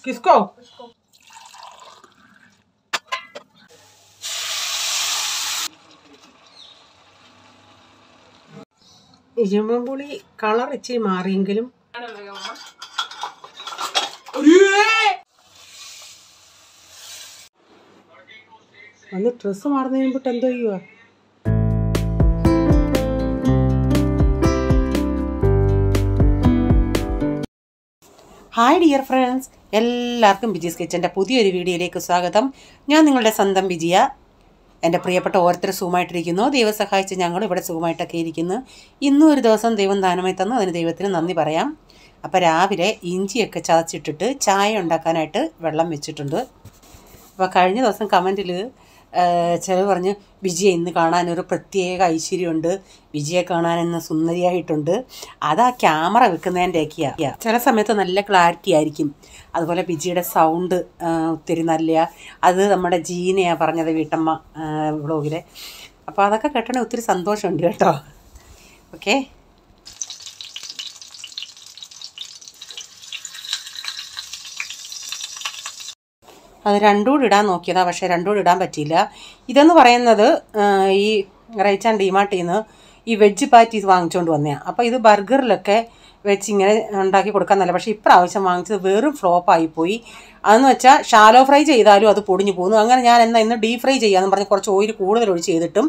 किसको? ഇഞ്ചിമ്പുളി കളർ ഇച്ചിരി മാറിയെങ്കിലും അന്ന് ഡ്രസ്സ് മാറുന്ന കഴിയുമ്പോട്ട് എന്തോ ചെയ്യുക. ഹായ് ഡിയർ ഫ്രണ്ട്സ്, എല്ലാവർക്കും ബിജീസ് കിച്ചൻ്റെ പുതിയൊരു വീഡിയോയിലേക്ക് സ്വാഗതം. ഞാൻ നിങ്ങളുടെ സ്വന്തം ബിജിയ. എൻ്റെ പ്രിയപ്പെട്ട ഓരോരുത്തർ സുഖമായിട്ടിരിക്കുന്നു. ദൈവം സഹായിച്ച് ഞങ്ങൾ ഇവിടെ സുഖമായിട്ടൊക്കെ ഇരിക്കുന്നു. ഇന്നും ഒരു ദിവസം ദൈവം ദാനമായി തന്നു, അതിന് ദൈവത്തിന് നന്ദി പറയാം. അപ്പോൾ രാവിലെ ഇഞ്ചിയൊക്കെ ചതച്ചിട്ടിട്ട് ചായ ഉണ്ടാക്കാനായിട്ട് വെള്ളം വെച്ചിട്ടുണ്ട്. അപ്പോൾ കഴിഞ്ഞ ദിവസം കമൻറ്റിൽ ചിലർ പറഞ്ഞു, വിജിയെ ഇന്ന് കാണാനൊരു പ്രത്യേക ഐശ്വര്യമുണ്ട്, വിജിയെ കാണാനിന്ന് സുന്ദരിയായിട്ടുണ്ട്. അതാ ക്യാമറ വെക്കുന്നതിൻ്റെയൊക്കെയാണ്. ചില സമയത്ത് നല്ല ക്ലാരിറ്റി ആയിരിക്കും. അതുപോലെ വിജിയുടെ സൗണ്ട് ഒത്തിരി നല്ല, അത് നമ്മുടെ ജീനയാണ് പറഞ്ഞത്, വീട്ടമ്മ വ്ളോഗിൽ. അപ്പോൾ അതൊക്കെ കേട്ടണേ ഒത്തിരി സന്തോഷമുണ്ട് കേട്ടോ. ഓക്കെ, അത് രണ്ടും കൂടി ഇടാൻ നോക്കിയതാണ്, പക്ഷേ രണ്ടും കൂടി ഇടാൻ പറ്റിയില്ല. ഇതെന്ന് പറയുന്നത് ഈ റൈച്ചാൻ ഡിമാർട്ടിൽ നിന്ന് ഈ വെജ് പാറ്റീസ് വാങ്ങിച്ചുകൊണ്ട് വന്നതാണ്. അപ്പോൾ ഇത് ബർഗറിലൊക്കെ വെച്ച് ഇങ്ങനെ ഉണ്ടാക്കി കൊടുക്കാൻ നല്ല, പക്ഷേ ഇപ്രാവശ്യം വാങ്ങിച്ചത് വെറും ഫ്ലോപ്പായിപ്പോയി. അതെന്ന് വെച്ചാൽ ഷാലോ ഫ്രൈ ചെയ്താലും അത് പൊടിഞ്ഞു പോകുന്നു. അങ്ങനെ ഞാൻ ഇന്ന് ഡീപ് ഫ്രൈ ചെയ്യാമെന്ന് പറഞ്ഞ് കുറച്ച് ഓയിൽ കൂടുതൽ ഒഴിച്ച് ചെയ്തിട്ടും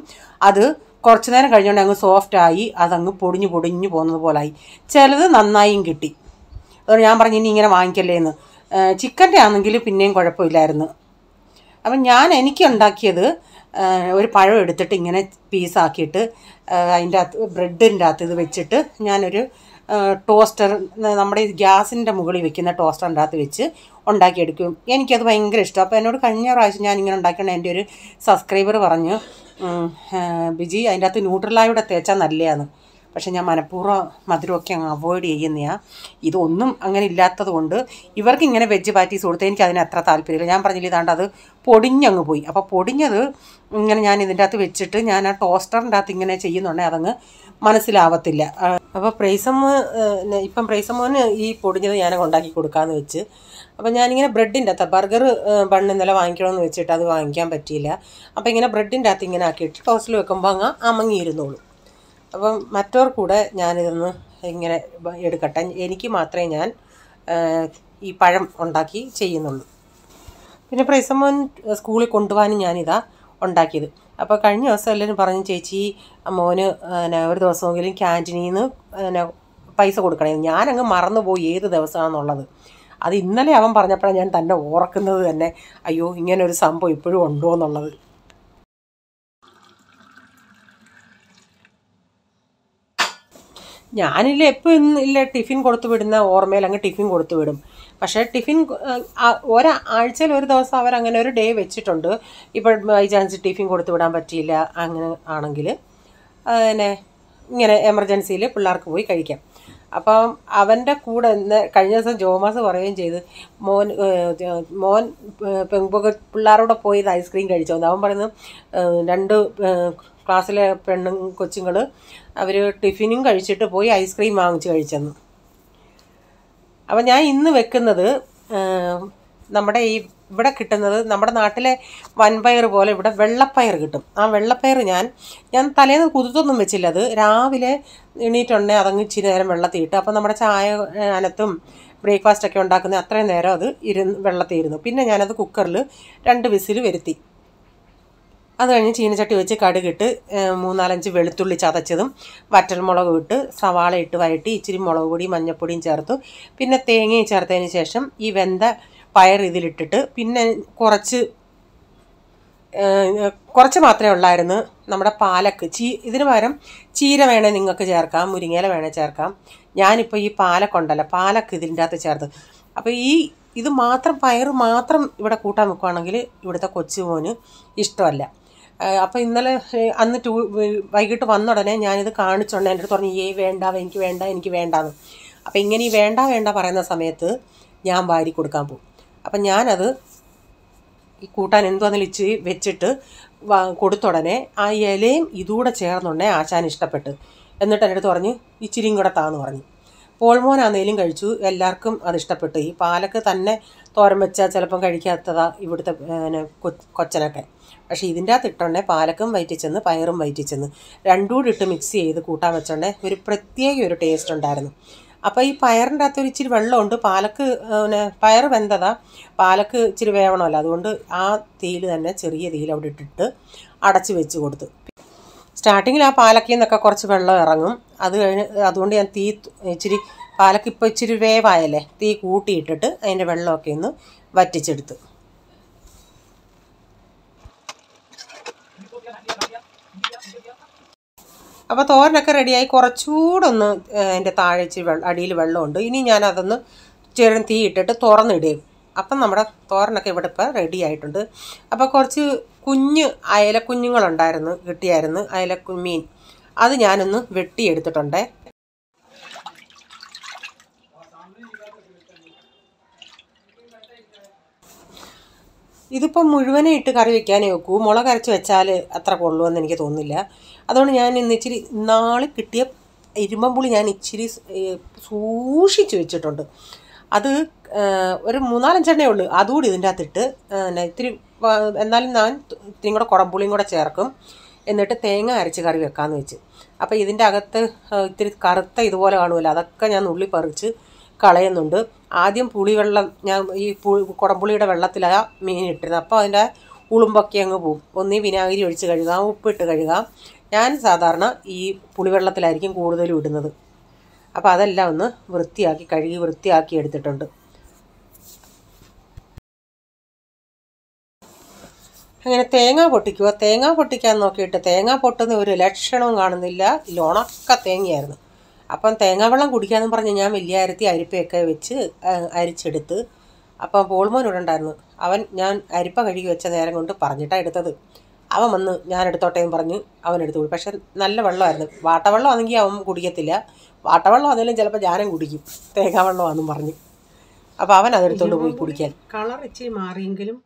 അത് കുറച്ച് നേരം കഴിഞ്ഞുകൊണ്ട് അങ്ങ് സോഫ്റ്റായി, അതങ്ങ് പൊടിഞ്ഞു പോകുന്നത് പോലായി. ചിലത് നന്നായും കിട്ടി. അതുകൊണ്ട് ഞാൻ പറഞ്ഞു ഇനി ഇങ്ങനെ വാങ്ങിക്കല്ലേ എന്ന്. ചിക്കൻ്റെ ആണെങ്കിൽ പിന്നെയും കുഴപ്പമില്ലായിരുന്നു. അപ്പം എനിക്ക് ഉണ്ടാക്കിയത് ഒരു പഴം എടുത്തിട്ട് ഇങ്ങനെ പീസാക്കിയിട്ട് അതിൻ്റെ അകത്ത് ബ്രെഡിൻ്റെ അകത്ത് ഇത് വെച്ചിട്ട് ഞാനൊരു ടോസ്റ്റർ, നമ്മുടെ ഗ്യാസിൻ്റെ മുകളിൽ വെക്കുന്ന ടോസ്റ്ററിൻ്റെ അകത്ത് വെച്ച് ഉണ്ടാക്കിയെടുക്കും. എനിക്കത് ഭയങ്കര ഇഷ്ടം. അപ്പോൾ എന്നോട് കഴിഞ്ഞ പ്രാവശ്യം ഞാനിങ്ങനെ ഉണ്ടാക്കണം, എൻ്റെ ഒരു സബ്സ്ക്രൈബർ പറഞ്ഞു, ബിജി അതിൻ്റെ അകത്ത് ന്യൂട്രലായൂടെ തേച്ചാൽ നല്ലതാണ്. പക്ഷേ ഞാൻ മനഃപൂർവ്വം മധുരമൊക്കെ അങ്ങ് അവോയ്ഡ് ചെയ്യുന്നതാണ്. ഇതൊന്നും അങ്ങനെ ഇല്ലാത്തത് കൊണ്ട് ഇവർക്ക് ഇങ്ങനെ വെജ് പാറ്റീസ് കൊടുത്ത് എനിക്ക് അതിന് അത്ര താല്പര്യമില്ല. ഞാൻ പറഞ്ഞില്ല, ഇതാണ്ട് അത് പൊടിഞ്ഞങ്ങ് പോയി. അപ്പോൾ പൊടിഞ്ഞത് ഇങ്ങനെ ഞാൻ ഇതിൻ്റെ അകത്ത് വെച്ചിട്ട് ഞാൻ ആ ടോസ്റ്ററിൻ്റെ അകത്ത് ഇങ്ങനെ ചെയ്യുന്നുണ്ടെങ്കിൽ അതങ്ങ് മനസ്സിലാവത്തില്ല. അപ്പോൾ പ്രൈസമ്മോന് ഈ പൊടിഞ്ഞത് ഞാനങ്ങ് ഉണ്ടാക്കി കൊടുക്കാമെന്ന് വെച്ച്. അപ്പോൾ ഞാനിങ്ങനെ ബ്രെഡിൻ്റെ അകത്ത് ബർഗർ ബണ്ണ് ഇന്നലെ വാങ്ങിക്കണമെന്ന് വെച്ചിട്ട് അത് വാങ്ങിക്കാൻ പറ്റിയില്ല. അപ്പോൾ ഇങ്ങനെ ബ്രെഡിൻ്റെ അകത്ത് ഇങ്ങനെ ആക്കിയിട്ട് ടോസ്റ്റിൽ വെക്കുമ്പോൾ അങ്ങ് അമങ്ങിയിരുന്നോളൂ. അപ്പം മറ്റവർ കൂടെ ഞാനിതൊന്ന് ഇങ്ങനെ എടുക്കട്ടെ, എനിക്ക് മാത്രമേ ഞാൻ ഈ പഴം ഉണ്ടാക്കി ചെയ്യുന്നുള്ളൂ. പിന്നെ പ്രൈസമ്മോൻ സ്കൂളിൽ കൊണ്ടുപോകാനും ഞാനിതാ ഉണ്ടാക്കിയത്. അപ്പോൾ കഴിഞ്ഞ ദിവസം എല്ലാവരും പറഞ്ഞു, ചേച്ചി മോന് ഒരു ദിവസമെങ്കിലും ക്യാൻറ്റീനിൽ നിന്ന് പൈസ കൊടുക്കണേ. ഞാനങ്ങ് മറന്നുപോയി ഏത് ദിവസമാണെന്നുള്ളത്. അത് ഇന്നലെ അവൻ പറഞ്ഞപ്പോഴാണ് ഞാൻ തന്നെ ഓർക്കുന്നത് തന്നെ, അയ്യോ ഇങ്ങനൊരു സംഭവം ഇപ്പോഴും ഉണ്ടോ എന്നുള്ളത്. ഞാനില്ല എപ്പോൾ ഇല്ല ടിഫിൻ കൊടുത്തു വിടുന്ന ഓർമ്മയിൽ അങ്ങ് ടിഫിൻ കൊടുത്തു വിടും. പക്ഷേ ടിഫിൻ ഒരാഴ്ചയിൽ ഒരു ദിവസം അവരങ്ങനെ ഒരു ഡേ വെച്ചിട്ടുണ്ട്. ഇപ്പോൾ ബൈ ചാൻസ് ടിഫിൻ കൊടുത്തു വിടാൻ പറ്റിയില്ല, അങ്ങനെ ആണെങ്കിൽ ഇങ്ങനെ എമർജൻസിയിൽ പിള്ളേർക്ക് പോയി കഴിക്കാം. അപ്പം അവൻ്റെ കൂടെ കഴിഞ്ഞ ദിവസം ജോമാസ് പറയുകയും ചെയ്ത്, മോൻ പിള്ളേരോടെ പോയി ഇത് ഐസ്ക്രീം കഴിച്ചോ. അവൻ പറയുന്നത് 2 ക്ലാസ്സിലെ കൊച്ചുങ്ങൾ അവർ ടിഫിനും കഴിച്ചിട്ട് പോയി ഐസ്ക്രീം വാങ്ങിച്ച് കഴിച്ചെന്ന്. അപ്പോൾ ഞാൻ ഇന്ന് വെക്കുന്നത് നമ്മുടെ ഇവിടെ കിട്ടുന്നത് നമ്മുടെ നാട്ടിലെ വൻപയർ പോലെ ഇവിടെ വെള്ളപ്പയർ കിട്ടും. ആ വെള്ളപ്പയർ ഞാൻ തലേന്ന് കുതിർത്തൊന്നും വെച്ചില്ല. അത് രാവിലെ എണീറ്റുണ്ടെങ്കിൽ അതങ്ങ് ഇച്ചിരി നേരം വെള്ളത്തിയിട്ട്, അപ്പോൾ നമ്മുടെ ചായ അനത്തും ബ്രേക്ക്ഫാസ്റ്റൊക്കെ ഉണ്ടാക്കുന്ന അത്രയും നേരം അത് വെള്ളത്തിയിരുന്നു. പിന്നെ ഞാനത് കുക്കറിൽ 2 വിസിൽ വരുത്തി. അത് കഴിഞ്ഞ് ചീനച്ചട്ടി വെച്ച് കടുകിട്ട് 3-4 വെളുത്തുള്ളി ചതച്ചതും വറ്റൽമുളകും ഇട്ട് സവാള ഇട്ട് വഴറ്റി ഇച്ചിരി മുളക് പൊടിയും മഞ്ഞൾപ്പൊടിയും ചേർത്തു. പിന്നെ തേങ്ങയും ചേർത്തതിന് ശേഷം ഈ വെന്ത പയർ ഇതിലിട്ടിട്ട്, പിന്നെ കുറച്ച് മാത്രമേ ഉള്ളായിരുന്നു നമ്മുടെ പാലക്ക്. ഇതിന് പകരം ചീര വേണേൽ നിങ്ങൾക്ക് ചേർക്കാം, മുരിങ്ങയില വേണേൽ ചേർക്കാം. ഞാനിപ്പോൾ ഈ പാലക്കുണ്ടല്ലോ, പാലക്ക് ഇതിൻ്റെ അകത്ത് ചേർത്ത്. അപ്പോൾ ഇത് മാത്രം പയർ മാത്രം ഇവിടെ കൂട്ടാൻ വെക്കുകയാണെങ്കിൽ ഇവിടുത്തെ കൊച്ചുമോന് ഇഷ്ടമല്ല. അപ്പോൾ ഇന്നലെ അന്ന് വൈകിട്ട് വന്ന ഉടനെ ഞാനിത് കാണിച്ചുകൊണ്ട് എൻ്റെ അടുത്ത് പറഞ്ഞു, എനിക്ക് വേണ്ടാന്ന്. അപ്പോൾ ഇങ്ങനെ ഈ വേണ്ട പറയുന്ന സമയത്ത് ഞാൻ വാരി കൊടുക്കാൻ പോകും. അപ്പം ഞാനത് ഈ കൂട്ടാൻ എന്തുവന്നില്ല ഇച്ചിരി വെച്ചിട്ട് കൊടുത്തുടനെ ആ ഇലയും ഇതുകൂടെ ചേർന്നുണ്ടെങ്കിൽ ആശാൻ ഇഷ്ടപ്പെട്ട്. എന്നിട്ട് എൻ്റെ അടുത്ത് പറഞ്ഞ് ഇച്ചിരിയും കൂടെ താന്ന് പറഞ്ഞു. പോൾമോനാന്നേലും കഴിച്ചു, എല്ലാവർക്കും അത് ഇഷ്ടപ്പെട്ടു. ഈ പാലക്ക് തന്നെ തോരൻ വെച്ചാൽ ചിലപ്പം കഴിക്കാത്തതാ ഇവിടുത്തെ കൊച്ചനൊക്കെ. പക്ഷേ ഇതിൻ്റെ അകത്ത് ഇട്ടുണ്ടേ പാലക്കും വയറ്റിച്ചെന്ന് പയറും വയറ്റിച്ചെന്ന് രണ്ടും കൂടി ഇട്ട് മിക്സ് ചെയ്ത് കൂട്ടാൻ വെച്ചോണ്ടേ ഒരു പ്രത്യേക ഒരു ടേസ്റ്റ് ഉണ്ടായിരുന്നു. അപ്പോൾ ഈ പയറിൻ്റെ അകത്ത് ഒരു ഇച്ചിരി വെള്ളമുണ്ട്. പാലക്ക് പയർ വെന്തതാ, പാലക്ക് ഇച്ചിരി വേവണമല്ലോ. അതുകൊണ്ട് ആ തീയിൽ തന്നെ ചെറിയ തീയിൽ അവിടെ ഇട്ടിട്ട് അടച്ച് വെച്ച് കൊടുത്തു. സ്റ്റാർട്ടിങ്ങിൽ ആ പാലക്കിൽ നിന്നൊക്കെ കുറച്ച് വെള്ളം ഇറങ്ങും. അത് കഴിഞ്ഞ് അതുകൊണ്ട് ഞാൻ തീ ഇച്ചിരി പാലക്ക് ഇപ്പോൾ ഇച്ചിരി വേവായല്ലേ, തീ കൂട്ടിയിട്ടിട്ട് അതിൻ്റെ വെള്ളമൊക്കെ ഒന്ന് വറ്റിച്ചെടുത്ത്. അപ്പോൾ തോരനൊക്കെ റെഡിയായി. കുറച്ചുകൂടെ ഒന്ന് അതിൻ്റെ താഴെ ഇച്ചിരി അടിയിൽ വെള്ളമുണ്ട്. ഇനി ഞാനതൊന്ന് ചെറിയ തീ ഇട്ടിട്ട് തുറന്നിടുകയും. അപ്പം നമ്മുടെ തോരനൊക്കെ ഇവിടെ ഇപ്പോൾ റെഡി ആയിട്ടുണ്ട്. അപ്പോൾ കുറച്ച് അയലക്കുഞ്ഞുങ്ങളുണ്ടായിരുന്നു, കിട്ടിയായിരുന്നു മീൻ. അത് ഞാനൊന്ന് വെട്ടിയെടുത്തിട്ടുണ്ടേ. ഇതിപ്പം മുഴുവനെ ഇട്ട് കറി വെക്കാനേ വെക്കൂ. മുളക് അരച്ച് വെച്ചാൽ അത്ര കൊള്ളുമെന്ന് എനിക്ക് തോന്നുന്നില്ല. അതുകൊണ്ട് ഞാൻ ഇന്ന് ഇച്ചിരി നാളിൽ കിട്ടിയ ഇരുമ്പമ്പുളി ഞാൻ ഇച്ചിരി സൂക്ഷിച്ച് വെച്ചിട്ടുണ്ട്. അത് ഒരു 4-5 എണ്ണേ ഉള്ളൂ. അതുകൂടി ഇതിൻ്റെ അകത്തിട്ട് ഇത്തിരി എന്നാലും ഞാൻ ഇത്തിരി കൂടെ കുടംപുളിയും കൂടെ ചേർക്കും. എന്നിട്ട് തേങ്ങ അരച്ച് കറി വെക്കാമെന്ന് വെച്ച്. അപ്പോൾ ഇതിൻ്റെ അകത്ത് ഇത്തിരി കറുത്ത ഇതുപോലെ കാണുമല്ലോ, അതൊക്കെ ഞാൻ നുള്ളി പറിച്ച് കളയുന്നുണ്ട്. ആദ്യം പുളിവെള്ളം ഞാൻ ഈ കുടംപുളിയുടെ വെള്ളത്തിലാണ് മീൻ ഇട്ടിരുന്നത്. അപ്പോൾ അതിൻ്റെ ഉളുമ്പൊക്കെ അങ്ങ് പോവും. ഒന്നീ വിനാഗിരി ഒഴിച്ച് കഴുകാം, ഉപ്പിട്ട് കഴുകാം. ഞാൻ സാധാരണ ഈ പുളിവെള്ളത്തിലായിരിക്കും കൂടുതലും ഇടുന്നത്. അപ്പോൾ അതെല്ലാം ഒന്ന് കഴുകി വൃത്തിയാക്കി എടുത്തിട്ടുണ്ട്. അങ്ങനെ തേങ്ങ പൊട്ടിക്കുക. തേങ്ങ പൊട്ടിക്കാൻ നോക്കിയിട്ട് തേങ്ങ പൊട്ടുന്ന ഒരു ലക്ഷണവും കാണുന്നില്ല. ഉണക്ക തേങ്ങയായിരുന്നു. അപ്പം തേങ്ങാവെള്ളം കുടിക്കാമെന്ന് പറഞ്ഞ് ഞാൻ വലിയ അരിപ്പയൊക്കെ വെച്ച് അരിച്ചെടുത്ത്. അപ്പം പോൾമോൻ ഇവിടെ ഉണ്ടായിരുന്നു. ഞാൻ അരിപ്പ കഴുകി വെച്ച നേരം കൊണ്ട് പറഞ്ഞിട്ടാണ് എടുത്തത്. അവൻ വന്ന് ഞാൻ എടുത്തോട്ടേന്ന് പറഞ്ഞ് അവൻ എടുത്തു കൂടി. പക്ഷെ നല്ല വെള്ളമായിരുന്നു. വാട്ടവെള്ളം ആണെങ്കിൽ അവൻ കുടിക്കത്തില്ല. വാട്ടവെള്ളം ആണെങ്കിലും ചിലപ്പോൾ ഞാനും കുടിക്കും, തേങ്ങാവെള്ളമാണെന്നും പറഞ്ഞ്. അപ്പോൾ അവൻ അതെടുത്തോണ്ട് പോയി കുടിക്കാൻ. കളർ ഇച്ചിരി മാറിയെങ്കിലും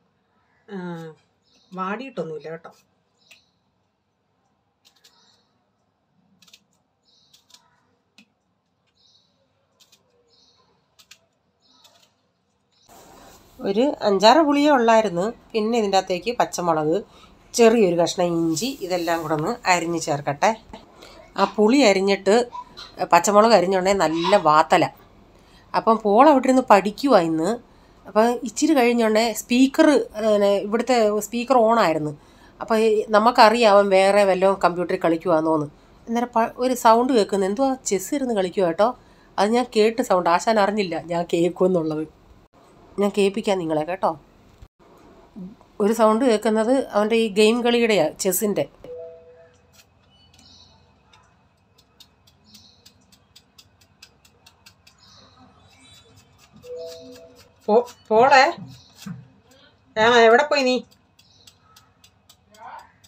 വാടിയിട്ടൊന്നുമില്ല കേട്ടോ. ഒരു 5-6 പുളിയേ ഉള്ളായിരുന്നു. പിന്നെ ഇതിൻ്റെ അകത്തേക്ക് പച്ചമുളക്, ചെറിയൊരു കഷ്ണം ഇഞ്ചി, ഇതെല്ലാം കൂടെ ഒന്ന് അരിഞ്ഞ് ചേർക്കട്ടെ. ആ പുളി അരിഞ്ഞിട്ട് പച്ചമുളക് അരിഞ്ഞുകൊണ്ടേ നല്ല വാത്തല. അപ്പം പോൾ അവിടെ ഇരുന്ന് പഠിക്കുവാ ഇന്ന്. അപ്പം ഇച്ചിരി കഴിഞ്ഞോണ്ടേ ഇവിടുത്തെ സ്പീക്കർ ഓണായിരുന്നു. അപ്പോൾ നമുക്കറിയാം അവൻ വേറെ വല്ലതും കമ്പ്യൂട്ടറിൽ കളിക്കുവാന്നോന്ന്. അന്നേരം ഒരു സൗണ്ട് കേൾക്കുന്നു, എന്തുവാ ചെസ് ഇരുന്ന് കളിക്കുക കേട്ടോ. അത് ഞാൻ കേട്ട് സൗണ്ട്, ആശാൻ അറിഞ്ഞില്ല ഞാൻ കേൾക്കുമെന്നുള്ളത്. ഞാൻ കേൾപ്പിക്കാം നിങ്ങളെ കേട്ടോ. ഒരു സൗണ്ട് കേൾക്കുന്നത് അവൻ്റെ ഈ ഗെയിം കളിയുടെയാണ്, ചെസ്സിൻ്റെ. പോളെ എവിടെ പോയി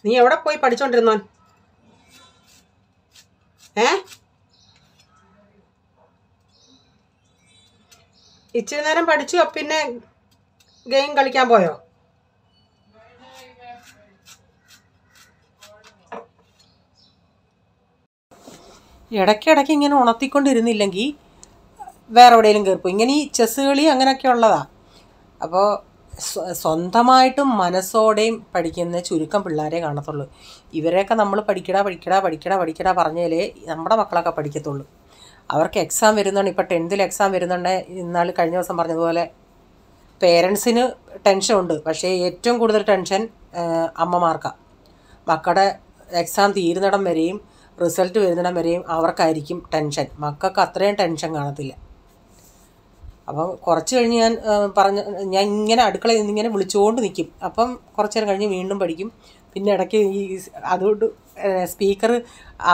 നീ എവിടെ പോയി പഠിച്ചോണ്ടിരുന്നോൻ? ഇച്ചിരി നേരം പഠിച്ചു, പിന്നെ ഗെയിം കളിക്കാൻ പോയോ? ഇടയ്ക്കിടയ്ക്ക് ഇങ്ങനെ ഉണർത്തിക്കൊണ്ടിരുന്നില്ലെങ്കിൽ വേറെ എവിടെയെങ്കിലും കയറിപ്പോയി. ഇങ്ങനെ ഈ ചെസ് കളി അങ്ങനെയൊക്കെ ഉള്ളതാണ്. അപ്പോൾ സ്വന്തമായിട്ടും മനസ്സോടെയും പഠിക്കുന്ന ചുരുക്കം പിള്ളേരെ കാണത്തുള്ളൂ. ഇവരെയൊക്കെ നമ്മൾ പഠിക്കടാ പറഞ്ഞാലേ നമ്മുടെ മക്കളൊക്കെ പഠിക്കത്തുള്ളൂ. അവർക്ക് എക്സാം വരുന്നുണ്ട്. ഇപ്പോൾ 10th എക്സാം വരുന്നുണ്ട്. ഇന്നാൾ കഴിഞ്ഞ ദിവസം പറഞ്ഞതുപോലെ പേരൻസിന് ടെൻഷനുണ്ട്. പക്ഷേ ഏറ്റവും കൂടുതൽ ടെൻഷൻ അമ്മമാർക്കാണ്. മക്കളുടെ എക്സാം തീരുന്നിടം വരെയും റിസൾട്ട് വരുന്നിടം വരെയും അവർക്കായിരിക്കും ടെൻഷൻ. മക്കൾക്ക് അത്രയും ടെൻഷൻ കാണത്തില്ല. അപ്പം കുറച്ച് കഴിഞ്ഞ് ഞാൻ ഇങ്ങനെ അടുക്കളയിൽ നിന്നിങ്ങനെ വിളിച്ചുകൊണ്ട് നിൽക്കും. അപ്പം കുറച്ച് നേരം കഴിഞ്ഞ് വീണ്ടും പഠിക്കും. പിന്നെ ഇടയ്ക്ക് അതുകൊണ്ട് സ്പീക്കർ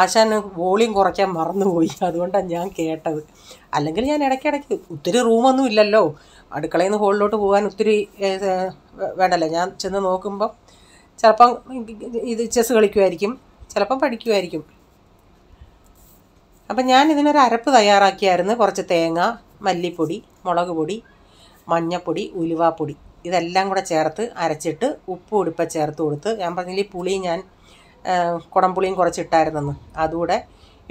ആശാൻ വോളിയം കുറയ്ക്കാൻ മറന്നുപോയി. അതുകൊണ്ടാണ് ഞാൻ കേട്ടത്. അല്ലെങ്കിൽ ഞാൻ ഇടയ്ക്കിടയ്ക്ക് ഒത്തിരി റൂമൊന്നും ഇല്ലല്ലോ, അടുക്കളയിൽ നിന്ന് ഹോളിലോട്ട് പോകാൻ ഒത്തിരി വേണ്ടല്ലോ. ഞാൻ ചെന്ന് നോക്കുമ്പം ചിലപ്പം ഇത് ചെസ് കളിക്കുമായിരിക്കും, ചിലപ്പം പഠിക്കുമായിരിക്കും. അപ്പം ഞാൻ ഇതിനൊരു അരപ്പ് തയ്യാറാക്കിയായിരുന്നു. കുറച്ച് തേങ്ങ, മല്ലിപ്പൊടി, മുളക് പൊടി, മഞ്ഞൾപ്പൊടി, ഉലുവാപ്പൊടി ഇതെല്ലാം കൂടെ ചേർത്ത് അരച്ചിട്ട് ഉപ്പും ഉടുപ്പ ചേർത്ത് കൊടുത്ത്, ഞാൻ പറഞ്ഞില്ലേ പുളി ഞാൻ കുടംപുളിയും കുറച്ചിട്ടായിരുന്നെന്ന്, അതുകൂടെ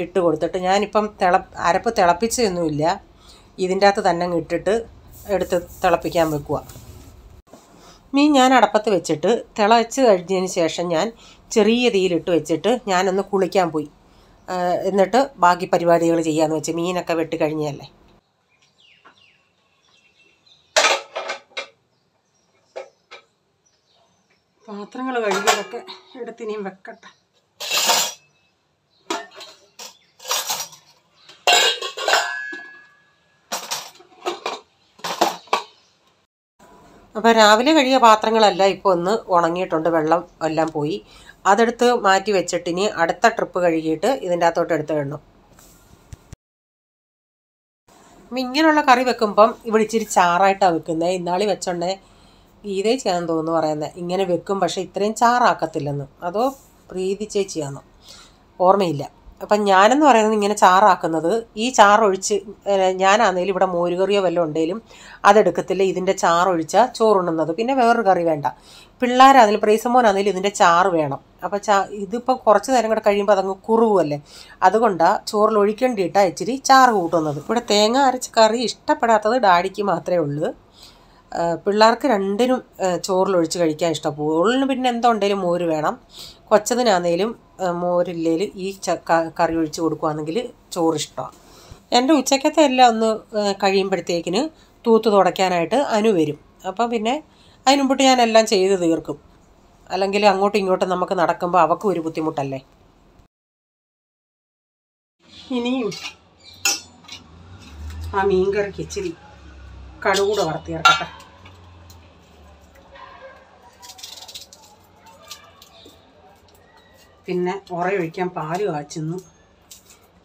ഇട്ട് കൊടുത്തിട്ട് ഞാനിപ്പം അരപ്പ് തിളപ്പിച്ചൊന്നുമില്ല, ഇതിൻ്റെ അകത്ത് തന്നെ ഇട്ടിട്ട് എടുത്ത് തിളപ്പിക്കാൻ വെക്കുക. മീൻ ഞാൻ അടപ്പത്ത് വെച്ചിട്ട് തിളച്ച് കഴിഞ്ഞതിന് ശേഷം ഞാൻ ചെറിയ തീയിലിട്ട് വെച്ചിട്ട് ഞാനൊന്ന് കുളിക്കാൻ പോയി. എന്നിട്ട് ബാക്കി പരിപാടികൾ ചെയ്യാമെന്ന് വെച്ച് മീനൊക്കെ വെട്ടി കഴിഞ്ഞല്ലേ. പാത്രങ്ങൾ കഴുകിയതൊക്കെ എടുത്തിനിയും വെക്കട്ടെ. അപ്പോൾ രാവിലെ കഴുകിയ പാത്രങ്ങളെല്ലാം ഇപ്പോൾ ഒന്ന് ഉണങ്ങിയിട്ടുണ്ട്, വെള്ളം എല്ലാം പോയി. അതെടുത്ത് മാറ്റി വെച്ചിട്ട് ഇനി അടുത്ത ട്രിപ്പ് കഴുകിയിട്ട് ഇതിൻ്റെ അകത്തോട്ട് എടുത്ത് ഇടണം. ഇങ്ങനെയുള്ള കറി വെക്കുമ്പം ഇവിടെ ഇച്ചിരി ചാറായിട്ടാണ് വെക്കുന്നത്. ഇന്നാളി വെച്ചോണ്ടേ ഗീതേ ചെയ്യാൻ തോന്നുന്നു പറയുന്നത് ഇങ്ങനെ വെക്കും, പക്ഷേ ഇത്രയും ചാറാക്കത്തില്ലെന്ന്. അതോ പ്രീതി ചേച്ചിയാണോ ഓർമ്മയില്ല. അപ്പം ഞാനെന്ന് പറയുന്നത് ഇങ്ങനെ ചാറാക്കുന്നത്, ഈ ചാറൊഴിച്ച് ഞാനാണെങ്കിലും ഇവിടെ മോരുകറിയോ വല്ലതും ഉണ്ടെങ്കിലും അതെടുക്കത്തില്ല. ഇതിൻ്റെ ചാറൊഴിച്ചാൽ ചോറുണ്ണുന്നത്. പിന്നെ വേറൊരു കറി വേണ്ട. പിള്ളേരാണെങ്കിലും പ്രീസമോനാണെങ്കിലും ഇതിൻ്റെ ചാറ് വേണം. അപ്പോൾ ഇതിപ്പോൾ കുറച്ച് നേരം കൂടെ കഴിയുമ്പോൾ അതങ്ങ് കുറുവല്ലേ. അതുകൊണ്ടാണ് ചോറിൽ ഒഴിക്കേണ്ടിയിട്ടാണ് ഇച്ചിരി ചാറ് കൂട്ടുന്നത്. ഇവിടെ തേങ്ങ അരച്ച കറി ഇഷ്ടപ്പെടാത്തത് ഡാഡിക്ക് മാത്രമേ ഉള്ളൂ. പിള്ളേർക്ക് രണ്ടിനും ചോറിലൊഴിച്ച് കഴിക്കാൻ ഇഷ്ടപ്പെടും. ഓളിന് പിന്നെ എന്തോ ഉണ്ടെങ്കിലും മോര് വേണം. കൊച്ചതിനാണെങ്കിലും മോരില്ലേൽ ഈ കറി ഒഴിച്ച് കൊടുക്കുകയാണെങ്കിൽ ചോറിഷ്ടമാണ്. എൻ്റെ ഉച്ചക്കത്തെ എല്ലാം ഒന്ന് കഴിയുമ്പോഴത്തേക്കിന് തൂത്ത് തുടയ്ക്കാനായിട്ട് അനു വരും. അപ്പം പിന്നെ അതിന് മുമ്പിട്ട് ഞാൻ എല്ലാം ചെയ്ത് തീർക്കും. അല്ലെങ്കിൽ അങ്ങോട്ടും ഇങ്ങോട്ടും നമുക്ക് നടക്കുമ്പോൾ അവക്കും ഒരു ബുദ്ധിമുട്ടല്ലേ. ഇനിയും ആ മീൻകറിക്ക് ഇച്ചിരി കടുകൂടെ വറുത്ത് ചേർക്കട്ടെ. പിന്നെ ഉറയൊഴിക്കാൻ പാല് കാച്ചുന്നു.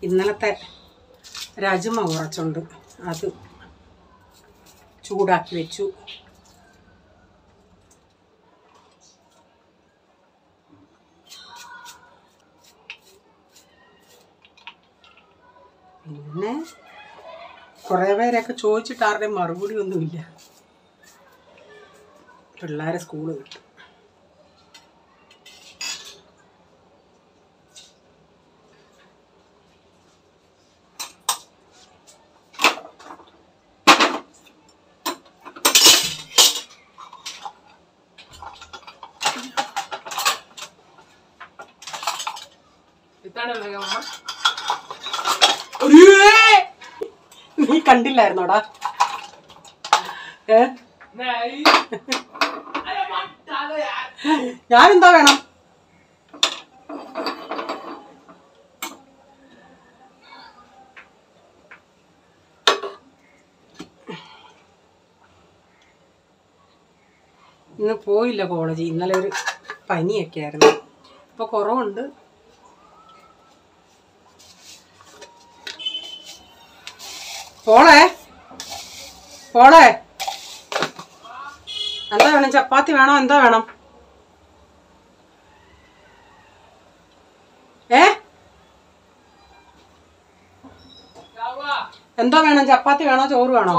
ഇന്നലത്തെ രാജ്മ കുറച്ചുണ്ട്, അത് ചൂടാക്കി വെച്ചു. പിന്നെ കുറേ പേരൊക്കെ ചോദിച്ചിട്ട് ആരുടെയും മറുപടി ഒന്നുമില്ല. പിള്ളേരെ സ്കൂള് കിട്ടും. നീ കണ്ടില്ലായിരുന്നോടാ? ഞാനെന്താ വേണം? ഇന്ന് പോയില്ല കോളേജിൽ. ഇന്നലെ ഒരു പനിയൊക്കെ ആയിരുന്നു. ഇപ്പോൾ കുറവുണ്ട്. പോളെ പോളെ എന്താ വേണം? ചപ്പാത്തി വേണോ? എന്താ വേണം? എന്താ വേണം? ചപ്പാത്തി വേണോ? ചോറ് വേണോ?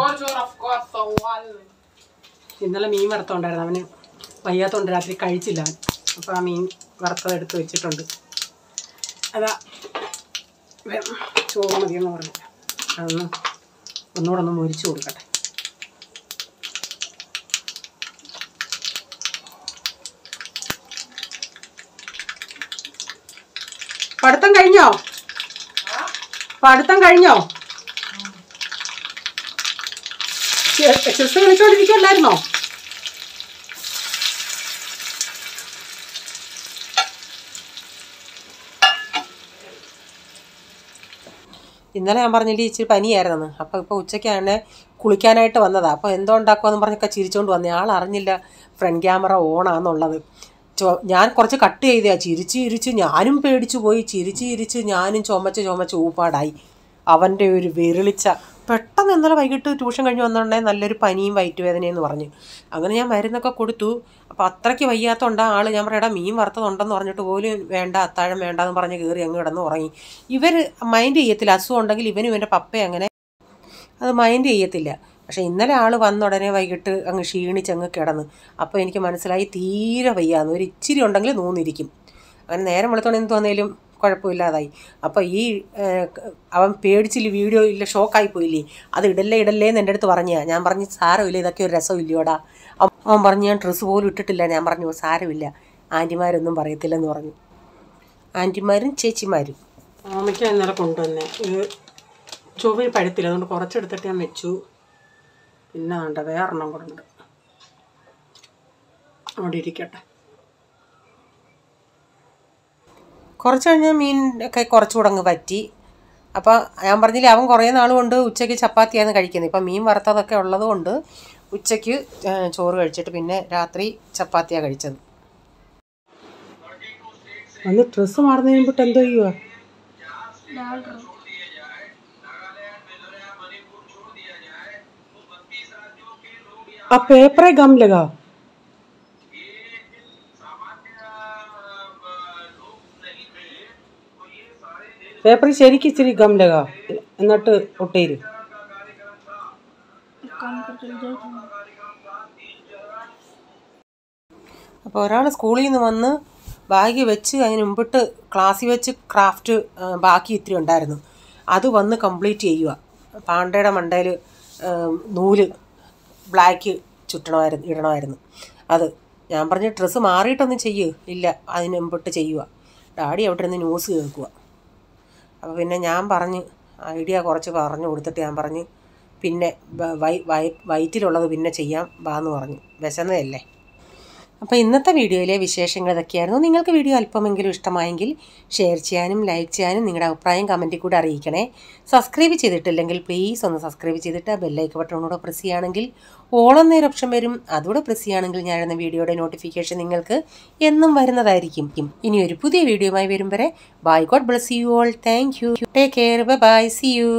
ഇന്നലെ മീൻ വറുത്തോണ്ടായിരുന്നു. അവന് വയ്യാത്തോണ്ട് രാത്രി കഴിച്ചില്ല അവൻ. അപ്പോൾ ആ മീൻ വറുത്തതെടുത്ത് വെച്ചിട്ടുണ്ട്. അതാ ചോറ് മതിയെന്ന് പറഞ്ഞില്ല. അതൊന്ന് ഒന്നുകൂടെ ഒന്ന് മൊരിച്ചു കൊടുക്കട്ടെ. പഠിത്തം കഴിഞ്ഞോ? പഠിത്തം കഴിഞ്ഞോ? ചെസ് കളിച്ചോണ്ടിരിക്കല്ലായിരുന്നോ? ഇന്നലെ ഞാൻ പറഞ്ഞില്ലേ ഇച്ചിരി പനിയായിരുന്നെന്ന്. അപ്പോൾ ഇപ്പോൾ ഉച്ചയ്ക്കാണ് കുളിക്കാനായിട്ട് വന്നതാണ്. അപ്പോൾ എന്തോ ഉണ്ടാക്കുമെന്ന് പറഞ്ഞൊക്കെ ചിരിച്ചുകൊണ്ട് വന്നേ. ആൾ അറിഞ്ഞില്ല ഫ്രണ്ട് ക്യാമറ ഓണാന്നുള്ളത്. ഞാൻ കുറച്ച് കട്ട് ചെയ്തേ. ചിരിച്ച് ഞാനും പേടിച്ചു പോയി. ചിരിച്ച് ഞാനും ചുമച്ച് ഊപ്പാടായി. അവൻ്റെ ഒരു വിരളിച്ച പെട്ടെന്ന് ഇന്നലെ വൈകിട്ട് ട്യൂഷൻ കഴിഞ്ഞ് വന്നോണ്ടേ നല്ലൊരു പനിയും വയറ്റുവേദനയെന്ന് പറഞ്ഞു. അങ്ങനെ ഞാൻ മരുന്നൊക്കെ കൊടുത്തു. അപ്പോൾ അത്രയ്ക്ക് വയ്യാത്തതുകൊണ്ട് ആൾ ഞാൻ പറയാം മീൻ വറുത്തതുണ്ടെന്ന് പറഞ്ഞിട്ട് പോലും വേണ്ട, അത്താഴം വേണ്ടാന്ന് പറഞ്ഞ് കയറി അങ്ങ് കിടന്ന് ഉറങ്ങി. ഇവർ മൈൻഡ് ചെയ്യത്തില്ല. അസുഖം ഉണ്ടെങ്കിൽ ഇവനും ഇവൻ്റെ പപ്പയും അങ്ങനെ അത് മൈൻഡ് ചെയ്യത്തില്ല. പക്ഷേ ഇന്നലെ ആൾ വന്ന ഉടനെ വൈകിട്ട് അങ്ങ് ക്ഷീണിച്ചങ്ങ് കിടന്ന്. അപ്പോൾ എനിക്ക് മനസ്സിലായി തീരെ വയ്യാന്ന്. ഒരു ഇച്ചിരി ഉണ്ടെങ്കിൽ നൂന്നിരിക്കും. അങ്ങനെ നേരം വെളുത്തോണ്ട് എന്ത് വന്നേലും കുഴപ്പമില്ലാതായി. അപ്പോൾ ഈ അവൻ പേടിച്ചില്ല, വീഡിയോ ഇല്ല, ഷോക്കായി പോയില്ലേ, അത് ഇടല്ലേ എന്ന് എൻ്റെ അടുത്ത് പറഞ്ഞാൽ. ഞാൻ പറഞ്ഞു സാരമില്ല, ഇതൊക്കെ ഒരു രസമില്ലയോടാ. അവൻ പറഞ്ഞു ഞാൻ ഡ്രസ്സ് പോലും ഇട്ടിട്ടില്ല. ഞാൻ പറഞ്ഞു സാരമില്ല, ആൻറ്റിമാരൊന്നും പറയത്തില്ലെന്ന് പറഞ്ഞു. ആൻറ്റിമാരും ചേച്ചിമാരും. അമ്മയ്ക്ക് ഇന്നലെ കൊണ്ടുവന്നേ ഇത് ചൊവ്വ പഴുത്തില്ല, അതുകൊണ്ട് കുറച്ചെടുത്തിട്ട് ഞാൻ വെച്ചു. പിന്നെ വേണ്ട വേറെണ്ണം കൂടെ ഉണ്ട്, അവിടെ ഇരിക്കട്ടെ. കുറച്ച് കഴിഞ്ഞാൽ മീൻ ഒക്കെ കുറച്ചുകൂടെ അങ്ങ് പറ്റി. അപ്പോൾ ഞാൻ പറഞ്ഞില്ലേ അവൻ കുറേ നാൾ കൊണ്ട് ഉച്ചയ്ക്ക് ചപ്പാത്തിയാണ് കഴിക്കുന്നത്. ഇപ്പം മീൻ വറുത്തതൊക്കെ ഉള്ളത് കൊണ്ട് ഉച്ചയ്ക്ക് ചോറ് കഴിച്ചിട്ട് പിന്നെ രാത്രി ചപ്പാത്തിയാണ് കഴിച്ചത്. അന്ന് ഡ്രസ്സ് മാറുന്ന കഴിയുമ്പോൾ എന്തോ ചെയ്യുക? ആ പേപ്പറെ ഗം ലഗാ, പേപ്പറിൽ ശരിക്കും ഇച്ചിരി ഗം ലഗാ, എന്നിട്ട് ഒട്ടേര്. അപ്പോൾ ഒരാൾ സ്കൂളിൽ നിന്ന് വന്ന് ബാഗ് വെച്ച് അതിന് മുമ്പിട്ട് ക്ലാസ്സിൽ വെച്ച് ക്രാഫ്റ്റ് ബാക്കി ഇത്തിരി ഉണ്ടായിരുന്നു, അത് വന്ന് കംപ്ലീറ്റ് ചെയ്യുക. പാണ്ടയുടെ മണ്ടയിൽ നൂല് ബ്ലാക്ക് ഇടണമായിരുന്നു. അത് ഞാൻ പറഞ്ഞ് ഡ്രസ്സ് മാറിയിട്ടൊന്നും ചെയ്യൂ, ഇല്ല അതിന് മുമ്പിട്ട് ചെയ്യുക. ഡാഡി അവിടെ ഇരുന്ന് ന്യൂസ് കേൾക്കുക. അപ്പോൾ പിന്നെ ഞാൻ പറഞ്ഞ് ഐഡിയ കുറച്ച് പറഞ്ഞു കൊടുത്തിട്ട് ഞാൻ പറഞ്ഞ് പിന്നെ വയറ്റിലുള്ളത് പിന്നെ ചെയ്യാം ബാന്ന് പറഞ്ഞു, വിശന്നതല്ലേ. അപ്പോൾ ഇന്നത്തെ വീഡിയോയിലെ വിശേഷങ്ങൾ ഇതൊക്കെയായിരുന്നു. നിങ്ങൾക്ക് വീഡിയോ അല്പമെങ്കിലും ഇഷ്ടമായെങ്കിൽ ഷെയർ ചെയ്യാനും ലൈക്ക് ചെയ്യാനും നിങ്ങളുടെ അഭിപ്രായം കമൻറ്റിൽ കൂടെ അറിയിക്കണേ. സബ്സ്ക്രൈബ് ചെയ്തിട്ടില്ലെങ്കിൽ പ്ലീസ് ഒന്ന് സബ്സ്ക്രൈബ് ചെയ്തിട്ട് ബെല്ലൈക്കൺ ബട്ടണോടെ പ്രസ് ചെയ്യുകയാണെങ്കിൽ ഓൾ എന്നൊരു ഓപ്ഷൻ വരും, അതുകൂടെ പ്രസ് ചെയ്യുകയാണെങ്കിൽ ഞാൻ എന്ന വീഡിയോയുടെ നോട്ടിഫിക്കേഷൻ നിങ്ങൾക്ക് എന്നും വരുന്നതായിരിക്കും. ഇനി ഒരു പുതിയ വീഡിയോയുമായി വരും വരെ bye, God bless you all, thank you, take care, bye, see U.